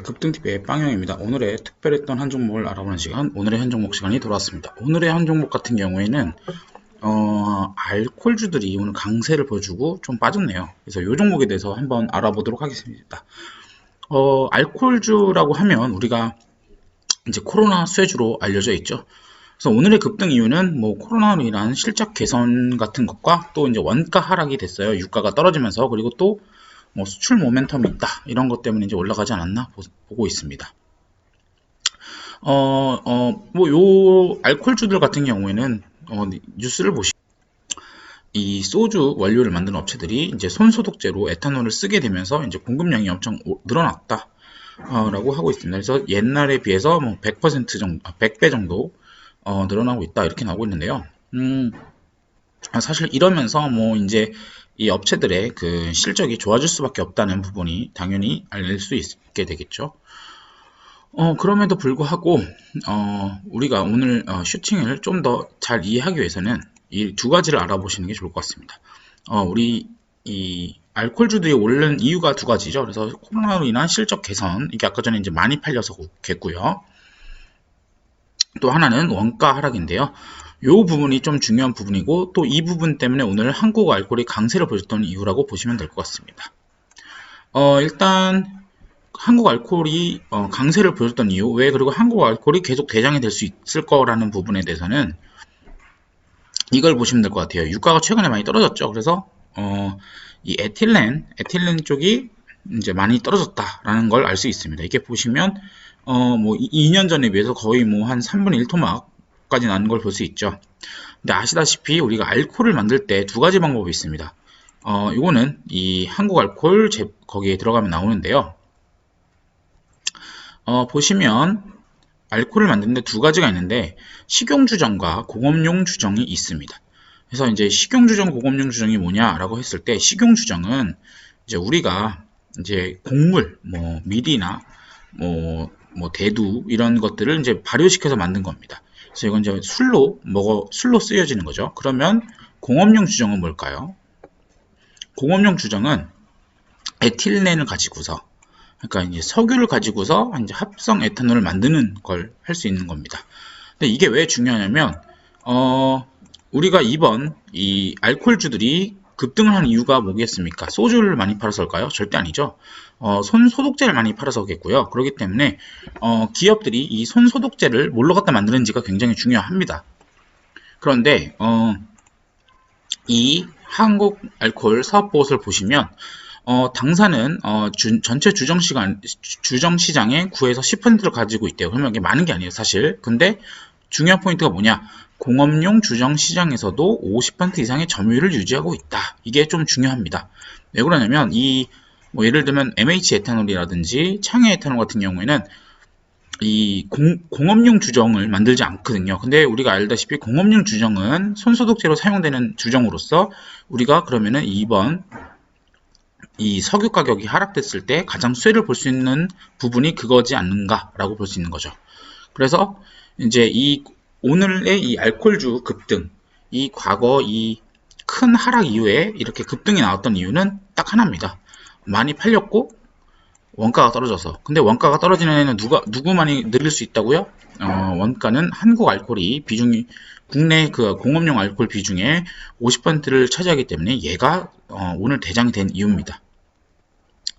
급등TV의 빵형입니다. 오늘의 특별했던 한 종목을 알아보는 시간, 오늘의 한 종목 시간이 돌아왔습니다. 오늘의 한 종목 같은 경우에는 알코올주들이 오늘 강세를 보여주고 좀 빠졌네요. 그래서 이 종목에 대해서 한번 알아보도록 하겠습니다. 알코올주라고 하면 우리가 이제 코로나 쇠주로 알려져 있죠. 그래서 오늘의 급등 이유는 뭐 코로나로 인한 실적 개선 같은 것과 또 이제 원가 하락이 됐어요. 유가가 떨어지면서. 그리고 또 뭐 수출 모멘텀이 있다, 이런 것 때문에 이제 올라가지 않았나 보고 있습니다. 뭐 요 알코올주들 같은 경우에는 뉴스를 보시면 이 소주 원료를 만드는 업체들이 이제 손소독제로 에탄올을 쓰게 되면서 이제 공급량이 엄청 늘어났다 라고 하고 있습니다. 그래서 옛날에 비해서 뭐 100% 정도, 100배 정도 늘어나고 있다, 이렇게 나오고 있는데요. 사실 이러면서 뭐 이제 이 업체들의 그 실적이 좋아질 수밖에 없다는 부분이 당연히 알릴 수 있게 되겠죠. 그럼에도 불구하고 우리가 오늘 슈팅을 좀 더 잘 이해하기 위해서는 이 두 가지를 알아보시는 게 좋을 것 같습니다. 우리 이 알코올주들이 오른 이유가 두 가지죠. 그래서 코로나로 인한 실적 개선, 이게 아까 전에 이제 많이 팔려서 겠고요. 또 하나는 원가 하락인데요. 이 부분이 좀 중요한 부분이고, 또 이 부분 때문에 오늘 한국 알코올이 강세를 보였던 이유라고 보시면 될 것 같습니다. 일단 한국 알코올이 강세를 보였던 이유, 왜 그리고 한국 알코올이 계속 대장이 될 수 있을 거라는 부분에 대해서는 이걸 보시면 될 것 같아요. 유가가 최근에 많이 떨어졌죠. 그래서 이 에틸렌 쪽이 이제 많이 떨어졌다라는 걸 알 수 있습니다. 이게 보시면 뭐 2년 전에 비해서 거의 뭐 한 3분의 1 토막까지 나는 걸 볼 수 있죠. 근데 아시다시피 우리가 알코올을 만들 때 두 가지 방법이 있습니다. 이거는 이 한국 알코올 거기에 들어가면 나오는데요. 보시면 알코올을 만드는데 두 가지가 있는데 식용 주정과 공업용 주정이 있습니다. 그래서 이제 식용 주정, 공업용 주정이 뭐냐라고 했을 때, 식용 주정은 이제 우리가 이제 곡물, 뭐 밀이나 뭐 대두, 이런 것들을 이제 발효시켜서 만든 겁니다. 그래서 이건 이제 술로 쓰여지는 거죠. 그러면 공업용 주정은 뭘까요? 공업용 주정은 에틸렌을 가지고서, 그러니까 이제 석유를 가지고서 이제 합성 에탄올을 만드는 걸 할 수 있는 겁니다. 근데 이게 왜 중요하냐면, 우리가 이번 이 알코올주들이 급등을 한 이유가 뭐겠습니까? 소주를 많이 팔아서일까요? 절대 아니죠. 손소독제를 많이 팔아서겠고요. 그렇기 때문에 기업들이 이 손소독제를 뭘로 갖다 만드는지가 굉장히 중요합니다. 그런데 이 한국 알코올 사업보고서를 보시면 당사는 전체 주정시장의 9에서 10%를 가지고 있대요. 그러면 이게 많은 게 아니에요, 사실. 근데 중요한 포인트가 뭐냐? 공업용 주정시장에서도 50% 이상의 점유율을 유지하고 있다. 이게 좀 중요합니다. 왜 그러냐면 뭐 예를 들면 MH 에탄올이라든지 창의 에탄올 같은 경우에는 이 공업용 주정을 만들지 않거든요. 근데 우리가 알다시피 공업용 주정은 손소독제로 사용되는 주정으로서 우리가 그러면은 이번 이 석유 가격이 하락됐을 때 가장 수혜를 볼 수 있는 부분이 그거지 않는가라고 볼 수 있는 거죠. 그래서 이제 오늘의 이 알코올주 급등, 이 과거 이 큰 하락 이후에 이렇게 급등이 나왔던 이유는 딱 하나입니다. 많이 팔렸고 원가가 떨어져서. 근데 원가가 떨어지는 애는 누구 많이 늘릴 수 있다고요? 원가는 한국 알코올이 비중이 국내 그 공업용 알코올 비중의 50%를 차지하기 때문에 얘가 오늘 대장이 된 이유입니다.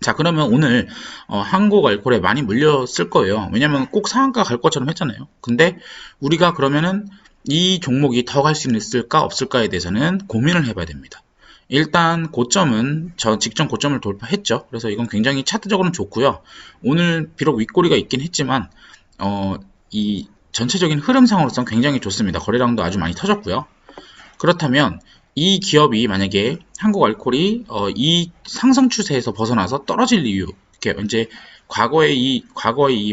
자, 그러면 오늘 한국 알코올에 많이 물렸을 거예요. 왜냐면 꼭 상한가 갈 것처럼 했잖아요. 근데 우리가 그러면은 이 종목이 더 갈 수 있을까 없을까에 대해서는 고민을 해봐야 됩니다. 일단 고점은 직전 고점을 돌파했죠. 그래서 이건 굉장히 차트적으로는 좋고요. 오늘 비록 윗꼬리가 있긴 했지만 이 전체적인 흐름상으로서는 굉장히 좋습니다. 거래량도 아주 많이 터졌고요. 그렇다면 이 기업이 만약에 한국 알코올이 이 상승 추세에서 벗어나서 떨어질 이유, 이렇게 이제 과거에 이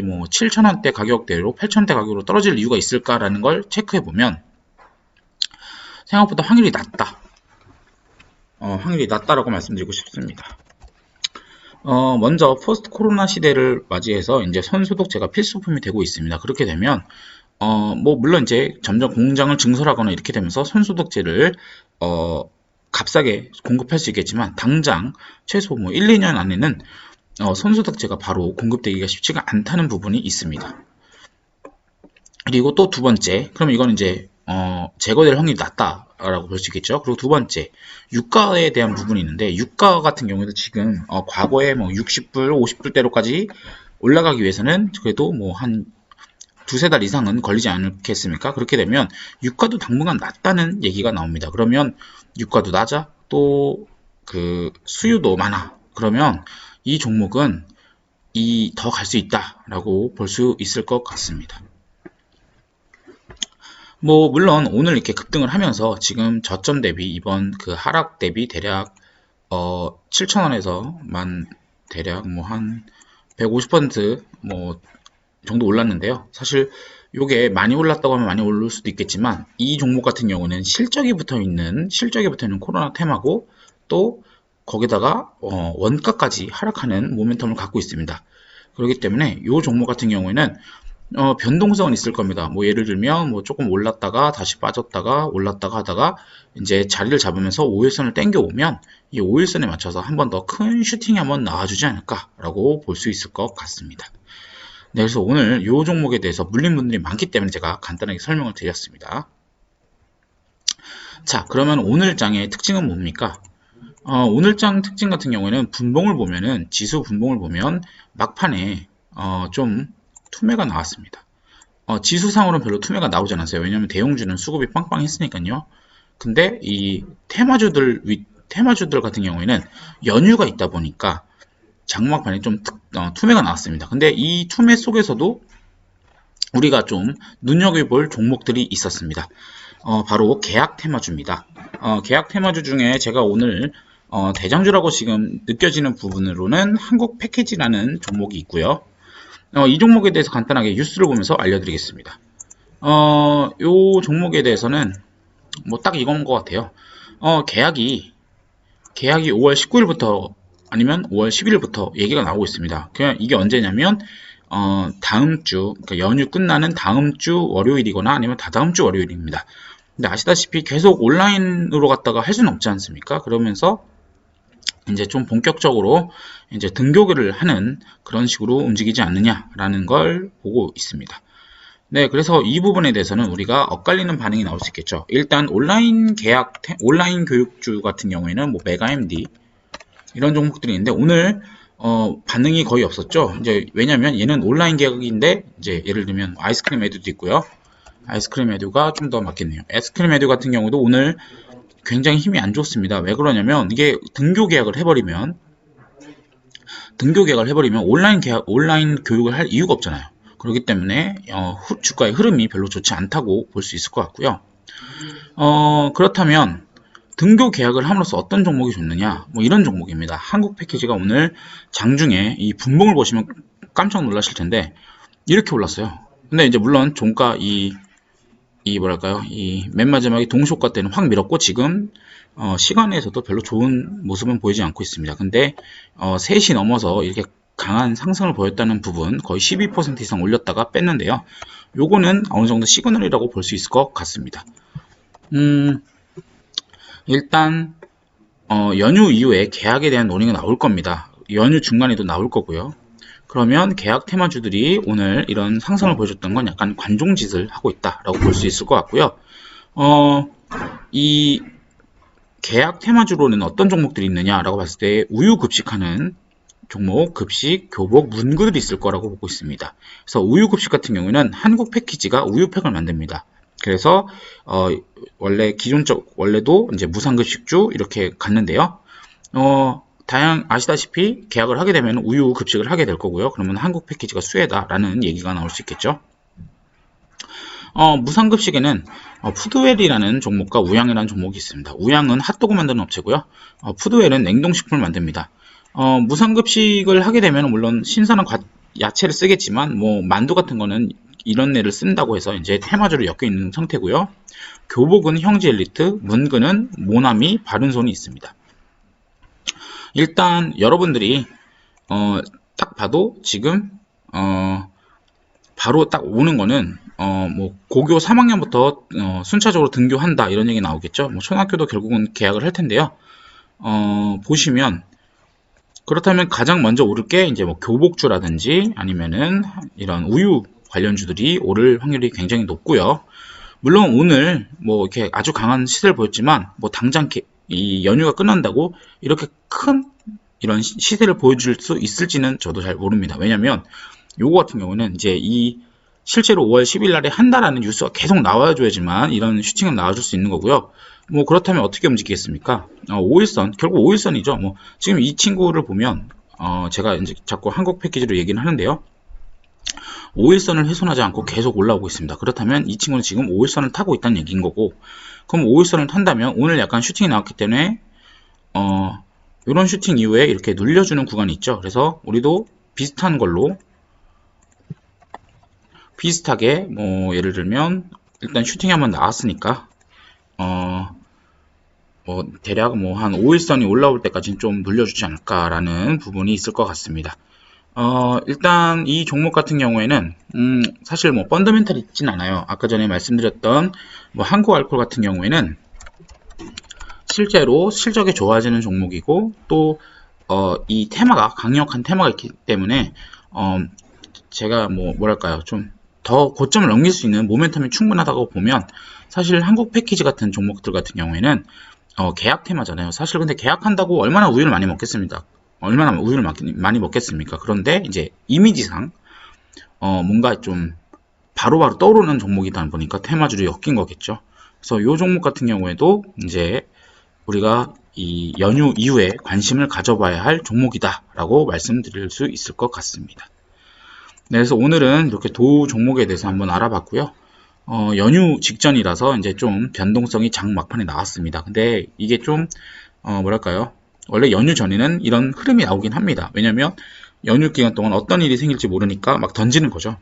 뭐 7,000원대 가격대로 8,000원대 가격으로 떨어질 이유가 있을까라는 걸 체크해 보면 생각보다 확률이 낮다. 확률이 낮다라고 말씀드리고 싶습니다. 먼저 포스트 코로나 시대를 맞이해서 이제 손소독제가 필수품이 되고 있습니다. 그렇게 되면 뭐 물론 이제 점점 공장을 증설하거나 이렇게 되면서 손소독제를 값싸게 공급할 수 있겠지만 당장 최소 뭐 1, 2년 안에는 손소독제가 바로 공급되기가 쉽지가 않다는 부분이 있습니다. 그리고 또 두 번째, 그럼 이건 이제 제거될 확률이 낮다라고 볼 수 있겠죠. 그리고 두 번째, 유가에 대한 부분이 있는데, 유가 같은 경우에도 지금 과거에 뭐 60불, 50불대로까지 올라가기 위해서는 그래도 뭐 한 두세 달 이상은 걸리지 않겠습니까? 그렇게 되면 유가도 당분간 낮다는 얘기가 나옵니다. 그러면 유가도 낮아, 또 그 수요도 많아. 그러면 이 종목은 더 갈 수 있다라고 볼 수 있을 것 같습니다. 뭐 물론 오늘 이렇게 급등을 하면서 지금 저점 대비 이번 그 하락 대비 대략 7,000원에서 대략 뭐 한 150%뭐 정도 올랐는데요. 사실 요게 많이 올랐다고 하면 많이 오를 수도 있겠지만 이 종목 같은 경우는 실적이 붙어 있는 코로나 테마고 또 거기다가 원가까지 하락하는 모멘텀을 갖고 있습니다. 그렇기 때문에 이 종목 같은 경우에는 변동성은 있을 겁니다. 뭐 예를 들면 뭐 조금 올랐다가 다시 빠졌다가 올랐다가 하다가 이제 자리를 잡으면서 5일선을 땡겨 오면 이 5일선에 맞춰서 한 번 더 큰 슈팅이 한번 나와주지 않을까라고 볼 수 있을 것 같습니다. 네, 그래서 오늘 이 종목에 대해서 물린 분들이 많기 때문에 제가 간단하게 설명을 드렸습니다. 자, 그러면 오늘장의 특징은 뭡니까? 오늘장 특징 같은 경우에는 분봉을 보면은 지수 분봉을 보면 막판에 좀 투매가 나왔습니다. 지수상으로는 별로 투매가 나오지 않았어요. 왜냐면 대형주는 수급이 빵빵했으니까요. 근데 이 테마주들 같은 경우에는 연휴가 있다 보니까 장막판에 좀 투매가 나왔습니다. 근데 이 투매 속에서도 우리가 좀 눈여겨볼 종목들이 있었습니다. 바로 계약 테마주입니다. 계약 테마주 중에 제가 오늘 대장주라고 지금 느껴지는 부분으로는 한국 패키지라는 종목이 있고요. 이 종목에 대해서 간단하게 뉴스를 보면서 알려드리겠습니다. 이 종목에 대해서는 뭐 딱 이건 것 같아요. 계약이 5월 19일부터 아니면 5월 10일부터 얘기가 나오고 있습니다. 그냥 이게 언제냐면 다음 주, 그러니까 연휴 끝나는 다음 주 월요일이거나 아니면 다다음 주 월요일입니다. 근데 아시다시피 계속 온라인으로 갔다가 할 수는 없지 않습니까? 그러면서 이제 좀 본격적으로 이제 등교를 하는 그런 식으로 움직이지 않느냐라는 걸 보고 있습니다. 네, 그래서 이 부분에 대해서는 우리가 엇갈리는 반응이 나올 수 있겠죠. 일단 온라인 교육주 같은 경우에는 뭐 메가MD 이런 종목들이 있는데 오늘 반응이 거의 없었죠. 이제 왜냐면 얘는 온라인 계약인데 이제 예를 들면 아이스크림 에듀도 있고요. 아이스크림 에듀가 좀 더 맞겠네요. 아이스크림 에듀 같은 경우도 오늘 굉장히 힘이 안 좋습니다. 왜 그러냐면 이게 등교 계약을 해버리면 온라인 교육을 할 이유가 없잖아요. 그렇기 때문에 주가의 흐름이 별로 좋지 않다고 볼 수 있을 것 같고요. 그렇다면 등교 계약을 함으로써 어떤 종목이 좋느냐, 뭐 이런 종목입니다. 한국 패키지가 오늘 장중에 이 분봉을 보시면 깜짝 놀라실 텐데 이렇게 올랐어요. 근데 이제 물론 종가 뭐랄까요, 이 맨 마지막에 동시효과 때는 확 밀었고 지금 시간에서도 별로 좋은 모습은 보이지 않고 있습니다. 근데 3시 넘어서 이렇게 강한 상승을 보였다는 부분 거의 12% 이상 올렸다가 뺐는데요. 요거는 어느 정도 시그널이라고 볼 수 있을 것 같습니다. 일단 연휴 이후에 계약에 대한 논의가 나올 겁니다. 연휴 중간에도 나올 거고요. 그러면 계약 테마주들이 오늘 이런 상승을 보여줬던 건 약간 관종짓을 하고 있다라고 볼 수 있을 것 같고요. 이 계약 테마주로는 어떤 종목들이 있느냐라고 봤을 때 우유 급식하는 종목, 급식, 교복, 문구들이 있을 거라고 보고 있습니다. 그래서 우유 급식 같은 경우는 한국 패키지가 우유팩을 만듭니다. 그래서 원래도 이제 무상급식주 이렇게 갔는데요. 아시다시피 계약을 하게 되면 우유 급식을 하게 될 거고요. 그러면 한국 패키지가 수혜다라는 얘기가 나올 수 있겠죠. 무상급식에는 푸드웰이라는 종목과 우양이라는 종목이 있습니다. 우양은 핫도그 만드는 업체고요. 푸드웰은 냉동식품을 만듭니다. 무상급식을 하게 되면 물론 신선한 야채를 쓰겠지만 뭐 만두 같은 거는 이런 애를 쓴다고 해서 이제 테마주로 엮여 있는 상태고요. 교복은 형제 엘리트, 문근은 모나미, 바른손이 있습니다. 일단 여러분들이 딱 봐도 지금 바로 딱 오는 거는 뭐 고교 3학년부터 순차적으로 등교한다 이런 얘기 나오겠죠. 뭐 초등학교도 결국은 계약을 할 텐데요. 보시면 그렇다면 가장 먼저 오를 게 이제 뭐 교복주라든지 아니면은 이런 우유 관련주들이 오를 확률이 굉장히 높고요. 물론 오늘 뭐 이렇게 아주 강한 시세를 보였지만 뭐 당장 이 연휴가 끝난다고 이렇게 큰 이런 시세를 보여줄 수 있을지는 저도 잘 모릅니다. 왜냐면 요거 같은 경우는 이제 이 실제로 5월 10일 날에 한다라는 뉴스가 계속 나와줘야지만 이런 슈팅은 나와줄 수 있는 거고요. 뭐 그렇다면 어떻게 움직이겠습니까? 5일선, 결국 5일선이죠. 뭐 지금 이 친구를 보면 제가 이제 자꾸 한국 패키지로 얘기는 하는데요. 5일선을 훼손하지 않고 계속 올라오고 있습니다. 그렇다면 이 친구는 지금 5일선을 타고 있다는 얘기인 거고, 그럼 5일선을 탄다면 오늘 약간 슈팅이 나왔기 때문에 이런 슈팅 이후에 이렇게 눌려주는 구간이 있죠. 그래서 우리도 비슷한 걸로 비슷하게 뭐 예를 들면 일단 슈팅이 한번 나왔으니까 뭐 대략 뭐 한 5일선이 올라올 때까지는 좀 눌려주지 않을까라는 부분이 있을 것 같습니다. 일단 이 종목 같은 경우에는 사실 뭐 펀더멘탈이 있진 않아요. 아까 전에 말씀드렸던 뭐 한국알콜 같은 경우에는 실제로 실적이 좋아지는 종목이고 또 이 테마가 강력한 테마가 있기 때문에 제가 뭐 뭐랄까요 좀 더 고점을 넘길 수 있는 모멘텀이 충분하다고 보면 사실 한국 패키지 같은 종목들 같은 경우에는 계약 테마잖아요. 사실 근데 계약한다고 얼마나 우유를 많이 먹겠습니다. 얼마나 우유를 많이 먹겠습니까? 그런데 이제 이미지상 뭔가 좀 바로바로 떠오르는 종목이다 보니까 테마주로 엮인 거겠죠. 그래서 이 종목 같은 경우에도 이제 우리가 이 연휴 이후에 관심을 가져봐야 할 종목이다라고 말씀드릴 수 있을 것 같습니다. 네, 그래서 오늘은 이렇게 도우 종목에 대해서 한번 알아봤고요. 연휴 직전이라서 이제 좀 변동성이 장 막판에 나왔습니다. 근데 이게 좀 뭐랄까요? 원래 연휴 전에는 이런 흐름이 나오긴 합니다. 왜냐면 연휴 기간 동안 어떤 일이 생길지 모르니까 막 던지는 거죠.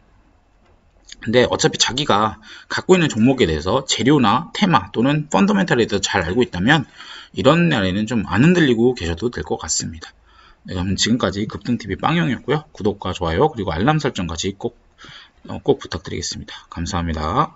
근데 어차피 자기가 갖고 있는 종목에 대해서 재료나 테마 또는 펀더멘탈에 대해서 잘 알고 있다면 이런 날에는 좀 안 흔들리고 계셔도 될 것 같습니다. 네, 그럼 지금까지 급등TV 빵영이었고요. 구독과 좋아요 그리고 알람 설정까지 꼭 부탁드리겠습니다. 감사합니다.